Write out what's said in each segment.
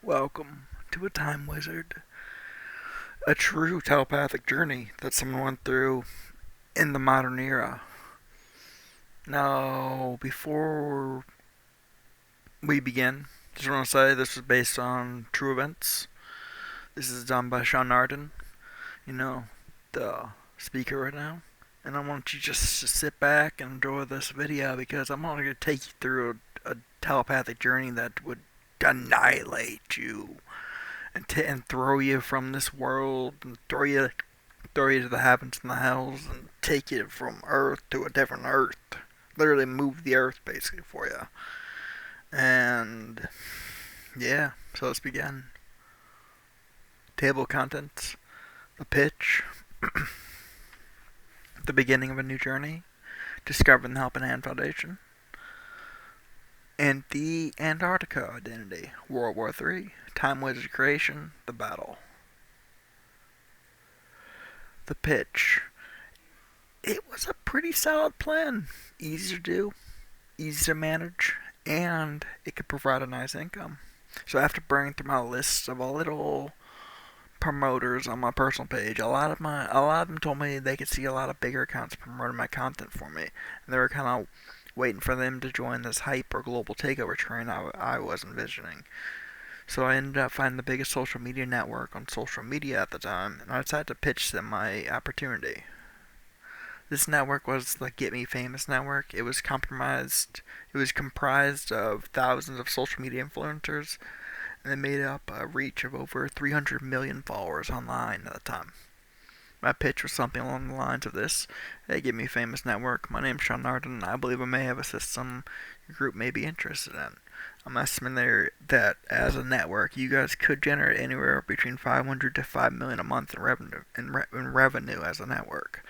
Welcome to a Time Wizard, a true telepathic journey that someone went through in the modern era. Now, before we begin, just want to say this was based on true events. This is done by Sean Arden, you know, the speaker right now. And I want you just to sit back and enjoy this video because I'm going to take you through a telepathic journey that would annihilate you and throw you from this world and throw you to the heavens and the hells and take you from Earth to a different Earth. Literally move the Earth basically for you. And yeah, so let's begin. Table of contents, the pitch, the beginning of a new journey, discovering the Helping Hand Foundation, and the Antarctica identity, World War III, Time Wizard creation, the battle. The pitch. It was a pretty solid plan. Easy to do, easy to manage, and it could provide a nice income. So after burning through my list of a little promoters on my personal page, a lot of them told me they could see a lot of bigger accounts promoting my content for me, and they were kind of waiting for them to join this hype or global takeover train I was envisioning. So I ended up finding the biggest social media network on social media at the time, and I decided to pitch them my opportunity. This network was the Get Me Famous network. It was comprised of thousands of social media influencers, and they made up a reach of over 300 million followers online at the time. My pitch was something along the lines of this. Hey, Get Me Famous Network. My name's Sean Arden, and I believe I may have a system your group may be interested in. I'm estimating there that as a network, you guys could generate anywhere between 500 to 5 million a month in revenue as a network.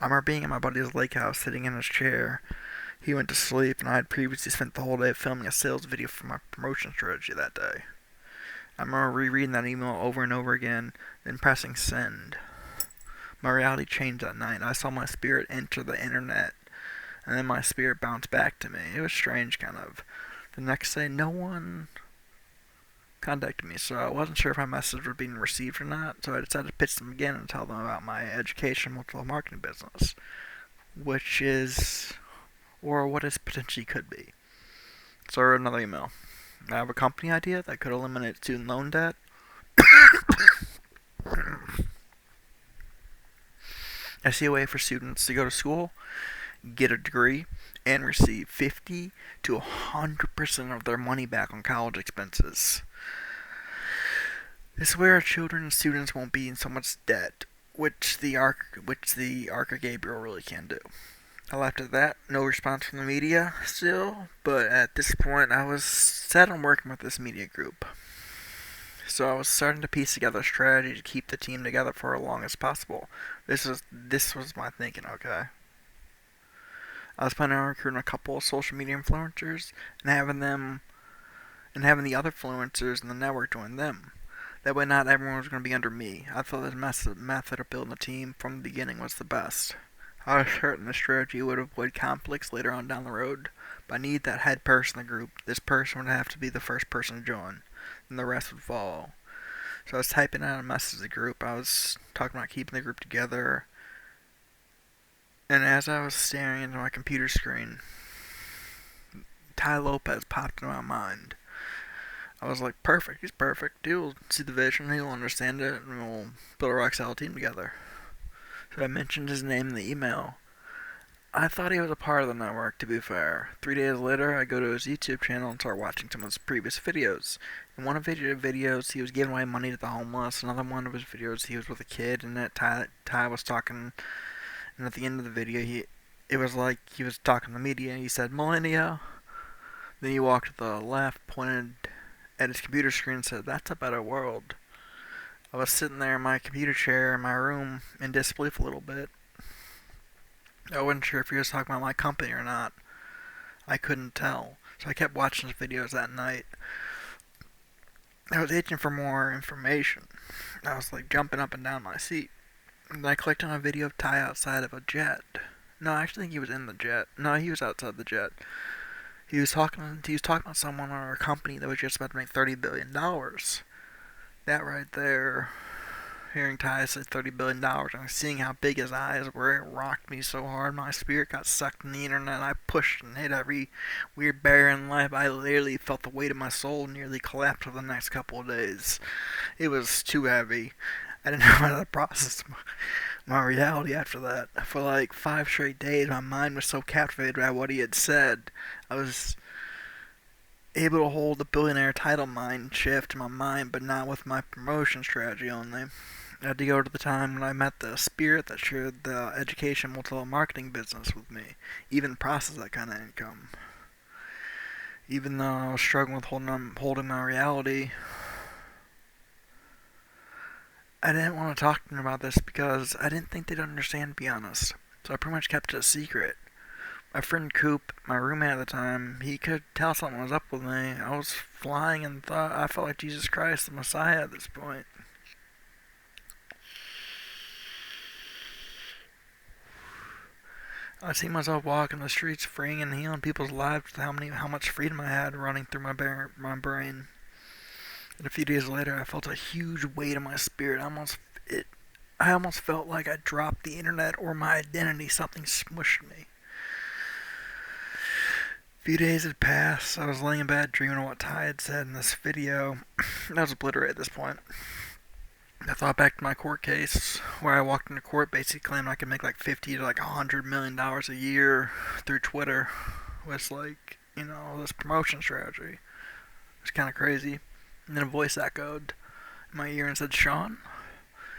I remember being in my buddy's lake house, sitting in his chair. He went to sleep, and I had previously spent the whole day filming a sales video for my promotion strategy that day. I remember rereading that email over and over again, then pressing send. My reality changed that night. I saw my spirit enter the internet, and then my spirit bounced back to me. It was strange, kind of. The next day, no one contacted me, so I wasn't sure if my message was being received or not, so I decided to pitch them again and tell them about my education multiple marketing business, which is, or what it potentially could be. So I wrote another email. I have a company idea that could eliminate student loan debt. I see a way for students to go to school, get a degree, and receive 50 to 100% of their money back on college expenses. This is where our children and students won't be in so much debt, which the Arca Gabriel really can do. I left at that. No response from the media still, but at this point I was set on working with this media group. So I was starting to piece together a strategy to keep the team together for as long as possible. This was my thinking, okay? I was planning on recruiting a couple of social media influencers and having the other influencers in the network join them. That way not everyone was going to be under me. I thought this method of building a team from the beginning was the best. I was certain this strategy would avoid conflicts later on down the road, but I need that head person in the group. This person would have to be the first person to join, and the rest would follow. So I was typing out a message to the group. I was talking about keeping the group together, and as I was staring into my computer screen, Ty Lopez popped into my mind. I was like, perfect, he's perfect. He'll see the vision, he'll understand it, and we'll build a rock solid team together. So I mentioned his name in the email. I thought he was a part of the network, to be fair. 3 days later, I go to his YouTube channel and start watching some of his previous videos. In one of his videos, he was giving away money to the homeless. Another one of his videos, he was with a kid, and that Ty was talking. And at the end of the video, it was like he was talking to the media, and he said, millennia. Then he walked to the left, pointed at his computer screen, and said, that's a better world. I was sitting there in my computer chair in my room in disbelief a little bit. I wasn't sure if he was talking about my company or not. I couldn't tell. So I kept watching his videos that night. I was itching for more information. I was like jumping up and down my seat. And then I clicked on a video of Ty outside of a jet. No, I actually think he was in the jet. No, he was outside the jet. He was talking to someone on our company that was just about to make $30 billion. That right there, hearing Ty say $30 billion and seeing how big his eyes were, it rocked me so hard. My spirit got sucked in the internet. I pushed and hit every weird barrier in life. I literally felt the weight of my soul nearly collapse for the next couple of days. It was too heavy. I didn't know how to process my reality after that. For like 5 straight days, my mind was so captivated by what he had said. I was able to hold the billionaire title mind shift in my mind, but not with my promotion strategy only. I had to go to the time when I met the spirit that shared the education multi-level marketing business with me, even process that kind of income. Even though I was struggling with holding my reality, I didn't want to talk to them about this because I didn't think they'd understand, to be honest. So I pretty much kept it a secret. My friend Coop, my roommate at the time, he could tell something was up with me. I was flying and thought I felt like Jesus Christ, the Messiah at this point. I see myself walking the streets, freeing and healing people's lives with how much freedom I had running through my brain. And a few days later, I felt a huge weight in my spirit. I almost felt like I dropped the internet or my identity. Something smushed me. A few days had passed. I was laying in bed dreaming of what Ty had said in this video. I was obliterated at this point. I thought back to my court case where I walked into court basically claiming I could make like 50 to like $100 million a year through Twitter with like, this promotion strategy. It's kind of crazy. And then a voice echoed in my ear and said, Sean.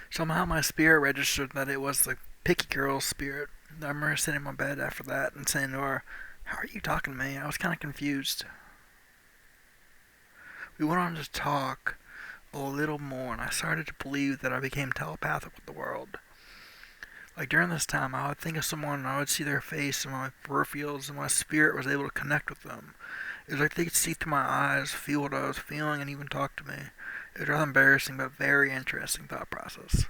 Somehow my spirit registered that it was the picky girl's spirit. I remember sitting in my bed after that and saying to her, how are you talking to me? I was kind of confused. We went on to talk a little more, and I started to believe that I became telepathic with the world. Like during this time, I would think of someone and I would see their face in my peripherals, and my spirit was able to connect with them. It was like they could see through my eyes, feel what I was feeling, and even talk to me. It was rather embarrassing but very interesting thought process.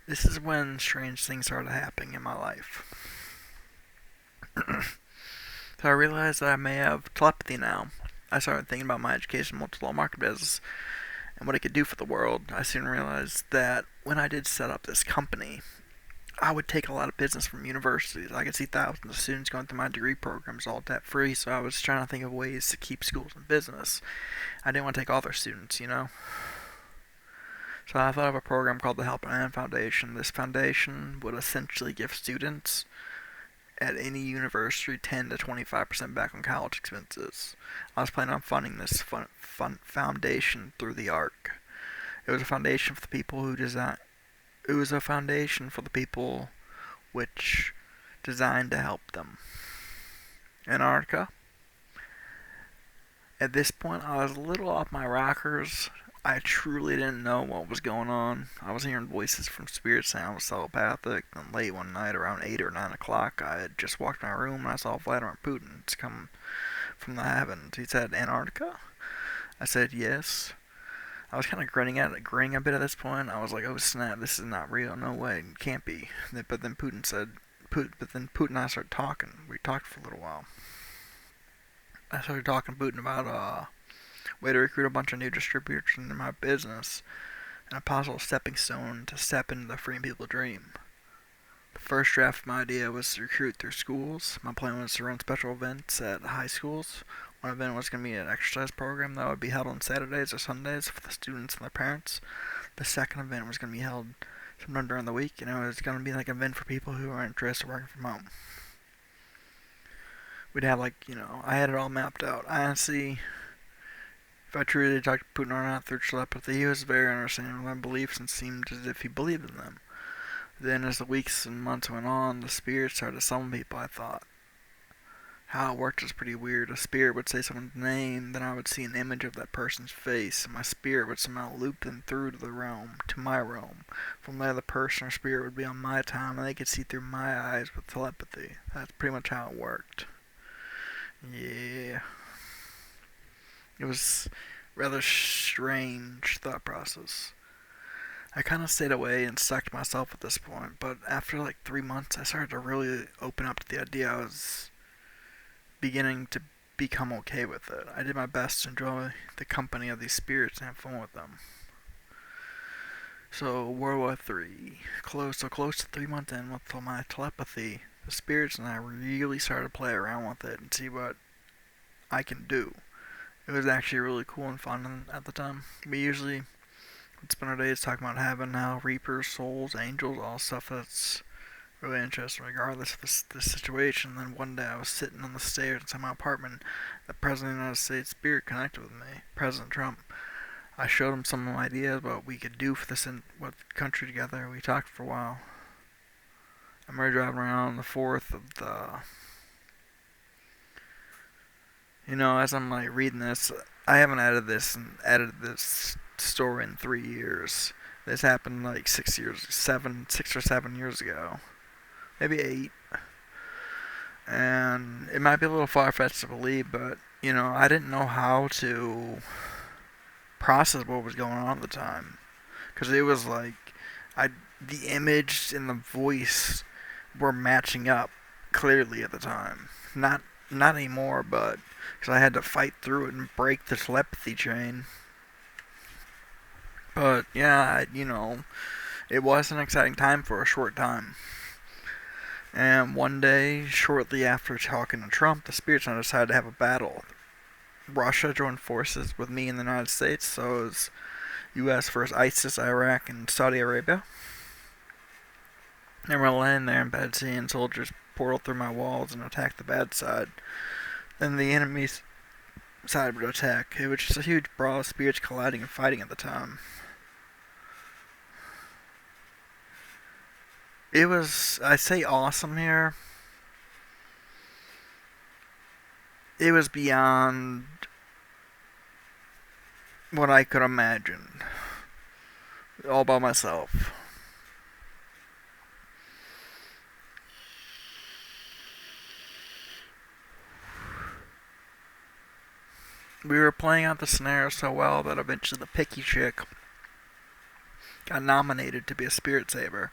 This is when strange things started happening in my life. So I realized that I may have telepathy now. I started thinking about my education multi-level marketing business and what it could do for the world. I soon realized that when I did set up this company, I would take a lot of business from universities. I could see thousands of students going through my degree programs all debt free, so I was trying to think of ways to keep schools in business. I didn't want to take all their students. So I thought of a program called the Help and Foundation. This foundation would essentially give students at any university 10 to 25% back on college expenses. I was planning on funding this foundation through the ARC. It was a foundation for the people who design. It was a foundation for the people which designed to help them. Antarctica. At this point, I was a little off my rockers. I truly didn't know what was going on. I was hearing voices from spirit saying I was telepathic. And late one night, around 8 or 9 o'clock, I had just walked in my room and I saw Vladimir Putin come from the heavens. He said, Antarctica? I said, yes. I was kind of grinning a bit at this point. I was like, oh snap, this is not real. No way, it can't be. But then Putin and I started talking. We talked for a little while. I started talking to Putin about way to recruit a bunch of new distributors into my business, and a possible stepping stone to step into the freeing people dream. The first draft of my idea was to recruit through schools. My plan was to run special events at high schools. One event was going to be an exercise program that would be held on Saturdays or Sundays for the students and their parents. The second event was going to be held sometime during the week, and it was going to be like an event for people who are interested in working from home. We'd have I had it all mapped out. I honestly, if I truly talked to Putin or not through telepathy, he was very understanding of my beliefs and seemed as if he believed in them. Then, as the weeks and months went on, the spirit started to summon people, I thought. How it worked was pretty weird. A spirit would say someone's name, then I would see an image of that person's face, and my spirit would somehow loop them through to my realm. From there, the person or spirit would be on my time, and they could see through my eyes with telepathy. That's pretty much how it worked. Yeah. It was rather strange thought process. I kind of stayed away and stuck to myself at this point, but after like 3 months, I started to really open up to the idea I was beginning to become okay with it. I did my best to enjoy the company of these spirits and have fun with them. So World War Three, close to 3 months in with my telepathy, the spirits and I really started to play around with it and see what I can do. It was actually really cool and fun at the time. We usually would spend our days talking about heaven, hell, reapers, souls, angels, all stuff that's really interesting regardless of the situation. And then one day I was sitting on the stairs inside my apartment. The President of the United States spirit connected with me, President Trump. I showed him some ideas about what we could do for this what country together. We talked for a while. I remember driving around the 4th of the. As I'm like reading this, I haven't edited this story in 3 years. This happened like 6 or 7 years ago, maybe 8. And it might be a little far fetched to believe, but I didn't know how to process what was going on at the time, because it was like I the image and the voice were matching up clearly at the time. Not anymore, but because I had to fight through it and break the telepathy chain. But yeah, it was an exciting time for a short time. And one day, shortly after talking to Trump, the spirits and I decided to have a battle. Russia joined forces with me in the United States, so it was U.S. versus ISIS, Iraq, and Saudi Arabia. And we're laying there in bed seeing soldiers portal through my walls and attack the bad side. Then the enemy's side would attack. It was just a huge brawl of spirits colliding and fighting at the time. It was, I say awesome here. It was beyond what I could imagine. All by myself. We were playing out the scenario so well that eventually the picky chick got nominated to be a spirit saver.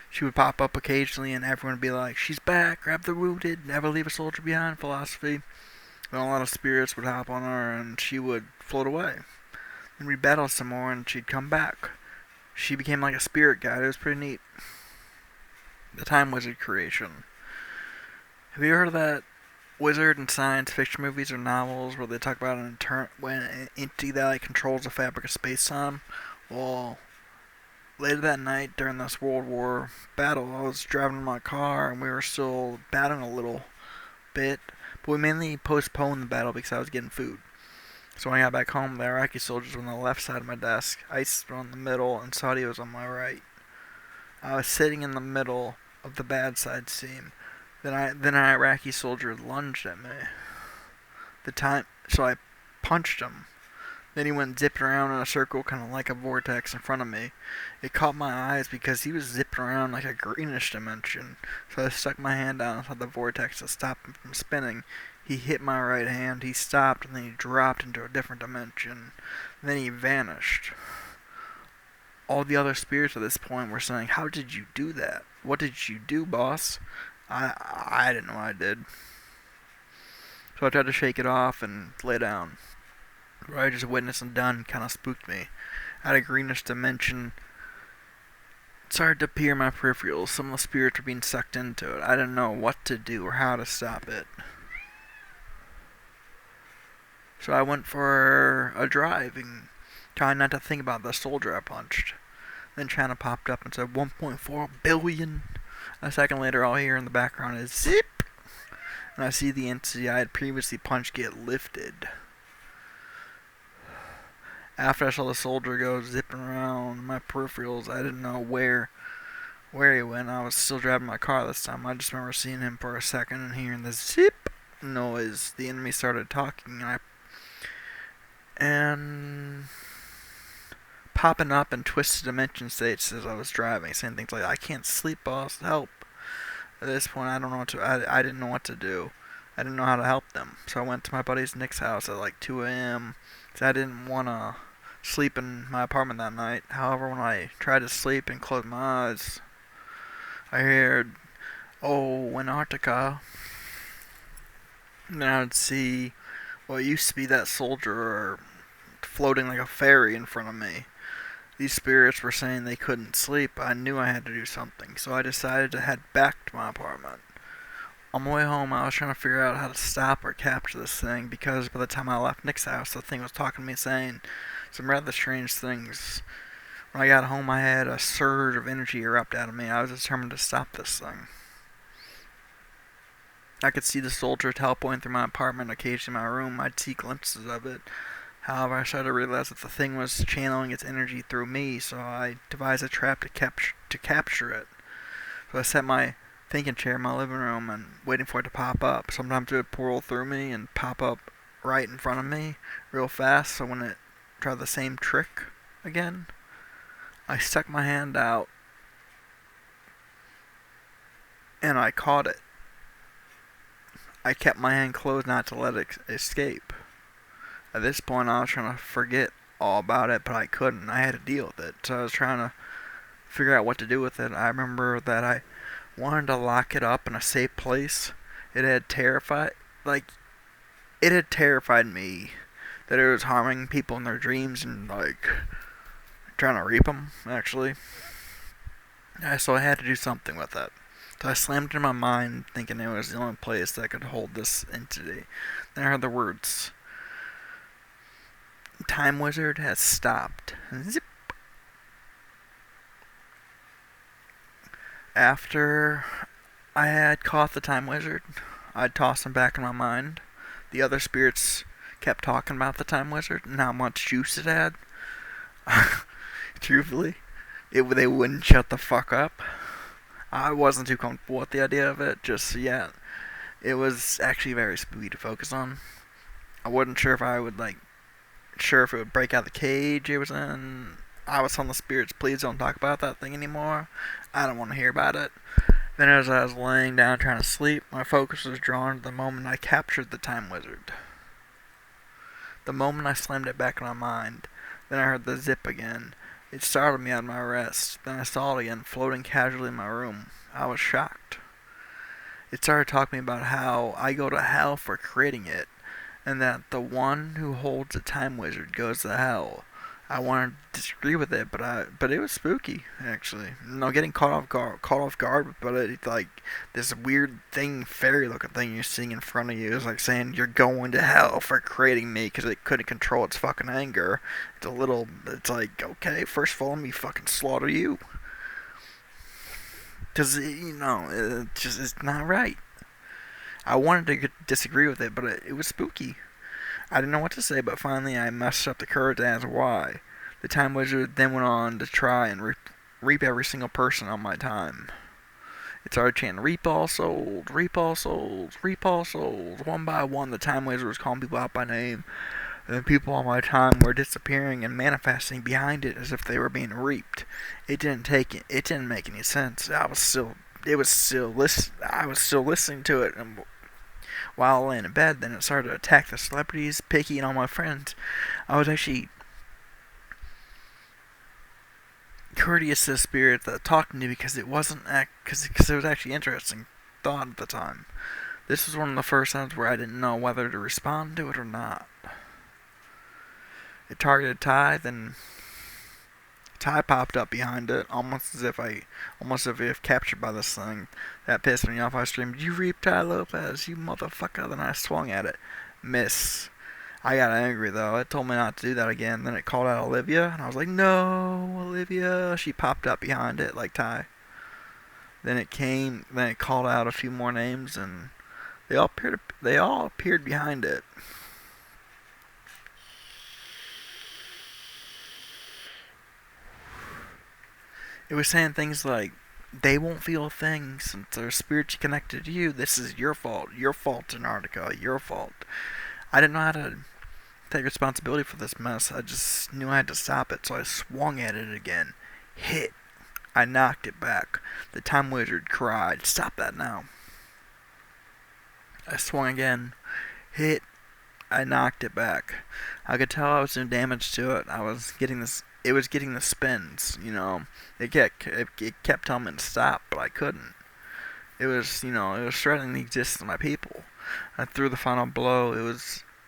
She would pop up occasionally and everyone would be like, "She's back, grab the wounded, never leave a soldier behind" philosophy. And a lot of spirits would hop on her and she would float away. And we'd battle some more and she'd come back. She became like a spirit guide. It was pretty neat. The Time Wizard creation. Have you heard of that wizard in science fiction movies or novels where they talk about an entity that controls the fabric of space-time? Well, later that night during this World War battle, I was driving in my car and we were still battling a little bit, but we mainly postponed the battle because I was getting food. So when I got back home, the Iraqi soldiers were on the left side of my desk, ISIS were on the middle, and Saudi was on my right. I was sitting in the middle of the bad side seam. Then an Iraqi soldier lunged at me. So I punched him. Then he went zipping around in a circle, kind of like a vortex in front of me. It caught my eyes because he was zipping around like a greenish dimension. So I stuck my hand down inside the vortex to stop him from spinning. He hit my right hand, he stopped, and then he dropped into a different dimension. And then he vanished. All the other spirits at this point were saying, "How did you do that? What did you do, boss?" I didn't know what I did. So I tried to shake it off and lay down. What I just witnessed and done kind of spooked me. I had a greenish dimension. It started to appear in my peripherals. Some of the spirits were being sucked into it. I didn't know what to do or how to stop it. So I went for a drive and trying not to think about the soldier I punched. Then China popped up and said 1.4 billion. A second later, all I hear in the background is zip. And I see the entity I had previously punched get lifted. After I saw the soldier go zipping around my peripherals, I didn't know where he went. I was still driving my car this time. I just remember seeing him for a second and hearing the zip noise. The enemy started talking and popping up in twisted dimension states as I was driving, saying things like, "I can't sleep, boss, help." At this point, I didn't know what to do. I didn't know how to help them. So I went to my buddy's Nick's house at like 2 a.m. because I didn't want to sleep in my apartment that night. However, when I tried to sleep and close my eyes, I heard, "Oh, Antarctica." And then I would see what used to be that soldier floating like a fairy in front of me. These spirits were saying they couldn't sleep. I knew I had to do something, so I decided to head back to my apartment. On my way home, I was trying to figure out how to stop or capture this thing because by the time I left Nick's house, the thing was talking to me saying some rather strange things. When I got home, I had a surge of energy erupt out of me. I was determined to stop this thing. I could see the soldier teleporting through my apartment, occasionally in my room. I'd see glimpses of it. However, I started to realize that the thing was channeling its energy through me, so I devised a trap to capture it. So I set my thinking chair in my living room and waiting for it to pop up. Sometimes it would whirl through me and pop up right in front of me real fast, so when it tried the same trick again, I stuck my hand out and I caught it. I kept my hand closed not to let it escape. At this point, I was trying to forget all about it, but I couldn't. I had to deal with it, so I was trying to figure out what to do with it. I remember that I wanted to lock it up in a safe place. It had terrified me that it was harming people in their dreams and trying to reap them. Actually, so I had to do something with it. So I slammed it in my mind, thinking it was the only place that could hold this entity. Then I heard the words, "Time Wizard has stopped." Zip. After I had caught the Time Wizard, I'd toss him back in my mind. The other spirits kept talking about the Time Wizard and how much juice it had. Truthfully, they wouldn't shut the fuck up. I wasn't too comfortable with the idea of it just yet. It was actually very spooky to focus on. I wasn't sure if it would break out the cage it was in. I was telling the spirits, please don't talk about that thing anymore. I don't want to hear about it. Then as I was laying down trying to sleep, my focus was drawn to the moment I captured the Time Wizard. The moment I slammed it back in my mind, then I heard the zip again. It startled me out of my rest. Then I saw it again, floating casually in my room. I was shocked. It started talking to me about how I go to hell for creating it, and that the one who holds the Time Wizard goes to hell. I wanted to disagree with it, but it was spooky actually. Getting caught off guard, but it's like this weird thing, fairy-looking thing you're seeing in front of you is like saying you're going to hell for creating me because it couldn't control its fucking anger. It's like, okay, first of all, let me fucking slaughter you, because it's not right. I wanted to disagree with it, but it was spooky. I didn't know what to say, but finally I mustered up the courage to ask why. The Time Wizard then went on to try and reap every single person on my time. It started chanting, "Reap all souls, reap all souls, reap all souls." One by one, the Time Wizard was calling people out by name, and the people on my time were disappearing and manifesting behind it as if they were being reaped. It didn't make any sense. I was still listening to it, and while laying in bed, then it started to attack the celebrities, picking on my friends. I was actually courteous to the spirit that talked to me because it was actually interesting thought at the time. This was one of the first times where I didn't know whether to respond to it or not. It targeted Ty, then Ty popped up behind it, almost as if captured by this thing. That pissed me off. I screamed, "You reap Ty Lopez, you motherfucker!" Then I swung at it. Miss. I got angry though. It told me not to do that again. Then it called out Olivia, and I was like, "No, Olivia!" She popped up behind it like Ty. Then it called out a few more names, and they all appeared behind it. It was saying things like, "They won't feel a thing since they're spiritually connected to you. This is your fault. Your fault, Antarctica. Your fault." I didn't know how to take responsibility for this mess. I just knew I had to stop it, so I swung at it again. Hit. I knocked it back. The Time Wizard cried, "Stop that now." I swung again. Hit. I knocked it back. I could tell I was doing damage to it. I was getting this. It was getting the spins. It kept telling me to stop, but I couldn't. It was threatening the existence of my people. I threw the final blow.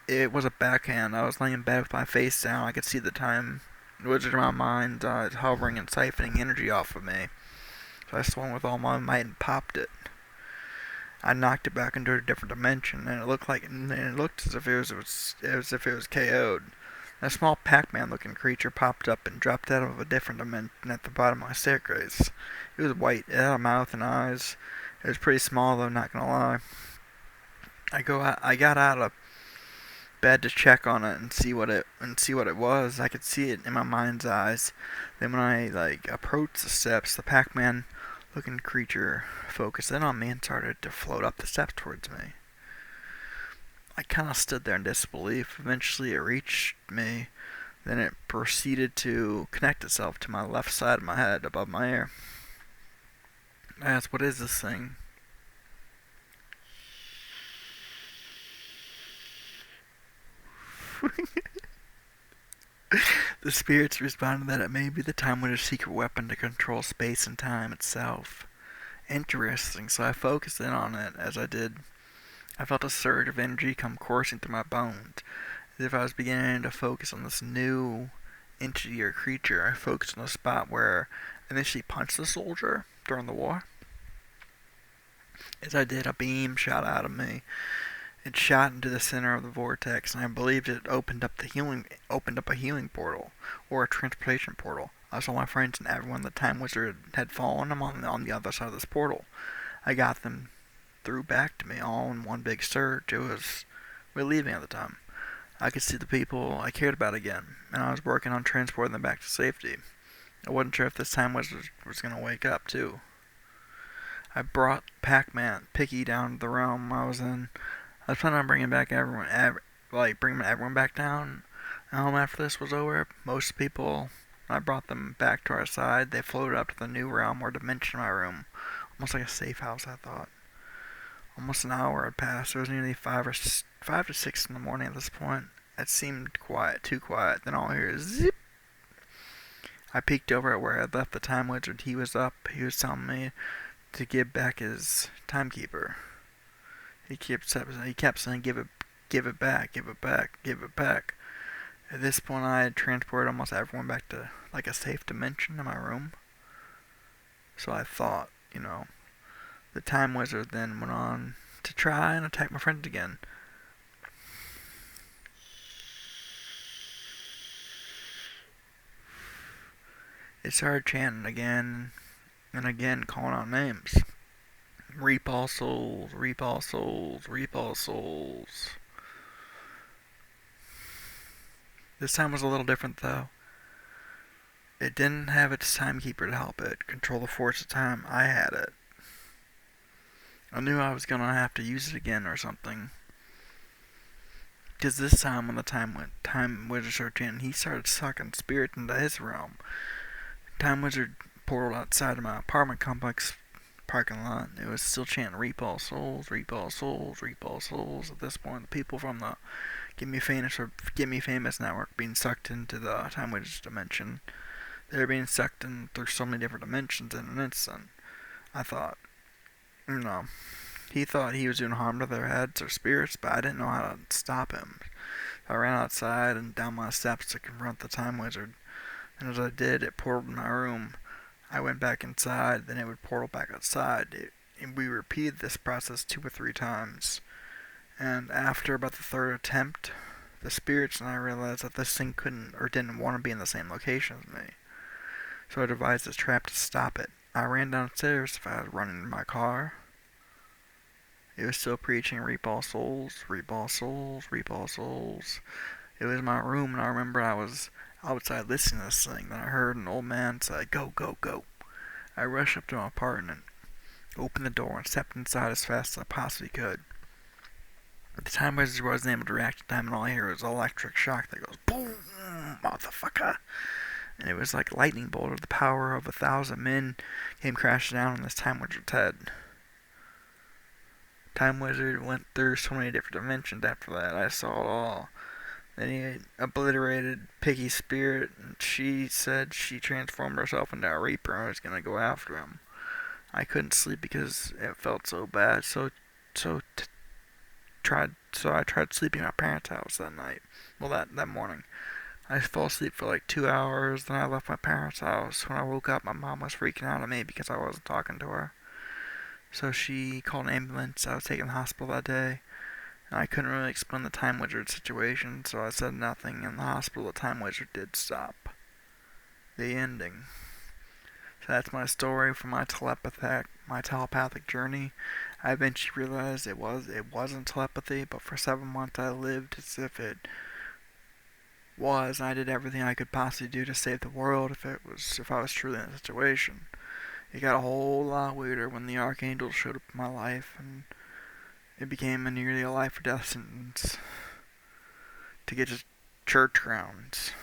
It was a backhand. I was laying in bed with my face down. I could see the time wizard in my mind hovering and siphoning energy off of me. So I swung with all my might and popped it. I knocked it back into a different dimension, and it looked as if it was KO'd. A small Pac-Man looking creature popped up and dropped out of a different dimension at the bottom of my staircase. It was white, it had a mouth and eyes. It was pretty small though, not gonna lie. I got out of bed to check on it and see what it was. I could see it in my mind's eyes. Then when I approached the steps, the Pac-Man looking creature focused in on me and started to float up the steps towards me. I kind of stood there in disbelief. Eventually it reached me. Then it proceeded to connect itself to my left side of my head above my ear. I asked, what is this thing? The spirits responded that it may be the Time Wizard's secret weapon to control space and time itself. Interesting, so I focused in on it. As I did, I felt a surge of energy come coursing through my bones, as if I was beginning to focus on this new entity or creature. I focused on the spot where I initially punched the soldier during the war. As I did, a beam shot out of me. It shot into the center of the vortex, and I believed it opened up a healing portal, or a transportation portal. I saw my friends and everyone the Time Wizard had fallen on the other side of this portal. I got them through back to me all in one big surge. It was relieving at the time. I could see the people I cared about again, and I was working on transporting them back to safety. I wasn't sure if this Time Wizard was going to wake up, too. I brought Pac-Man, Picky down to the realm I was in. I was planning on bringing everyone back down. After this was over, most people, I brought them back to our side. They floated up to the new realm or dimension of my room, almost like a safe house, I thought. Almost an hour had passed. It was nearly 5 to 6 in the morning at this point. It seemed quiet, too quiet. Then all I hear is zip. I peeked over at where I had left the Time Wizard. He was up. He was telling me to give back his timekeeper. He kept saying, give it back, give it back, give it back. At this point, I had transported almost everyone back to a safe dimension in my room. So I thought, the Time Wizard then went on to try and attack my friends again. It started chanting again and again, calling out names. Reap all souls, reap all souls, reap all souls. This time was a little different though. It didn't have its timekeeper to help it control the force of time. I had it. I knew I was gonna have to use it again or something. Because this time when the Time Wizard started chanting, he started sucking spirits into his realm. Time Wizard portaled outside of my apartment complex parking lot. It was still chanting reap all souls, reap all souls, reap all souls. At this point, the people from the Get Me Famous network being sucked into the Time Wizard's dimension. They were being sucked in through so many different dimensions in an instant. I thought, he thought he was doing harm to their heads or spirits, but I didn't know how to stop him. I ran outside and down my steps to confront the Time Wizard, and as I did, it portaled in my room. I went back inside, then it would portal back outside. And we repeated this process 2 or 3 times. And after about the 3rd attempt, the spirits and I realized that this thing couldn't or didn't want to be in the same location as me. So I devised this trap to stop it. I ran downstairs if I was running in my car. It was still preaching reap all souls, reap all souls, reap all souls. It was my room, and I remember I was outside listening to this thing. Then I heard an old man say, go, go, go. I rushed up to my apartment, opened the door, and stepped inside as fast as I possibly could. The Time Wizard wasn't able to react in time, and all I hear was an electric shock that goes, boom, motherfucker. And it was like a lightning bolt, or the power of 1,000 men came crashing down on this Time Wizard's head. Time Wizard went through so many different dimensions after that. I saw it all. Then he obliterated Piggy's spirit, and she said she transformed herself into a Reaper and was gonna go after him. I couldn't sleep because it felt so bad. So I tried sleeping at my parents' house that night. Well, that morning. I fell asleep for like 2 hours. Then I left my parents' house. When I woke up, my mom was freaking out at me because I wasn't talking to her. So she called an ambulance. I was taken to the hospital that day. And I couldn't really explain the Time Wizard situation, so I said nothing. In the hospital, the Time Wizard did stop. The ending. So that's my story for my telepathic journey. I eventually realized it wasn't telepathy, but for 7 months I lived as if it was, and I did everything I could possibly do to save the world if I was truly in a situation. It got a whole lot weirder when the Archangel showed up in my life, and it became nearly a life or death sentence to get to church grounds.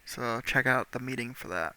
So check out the meeting for that.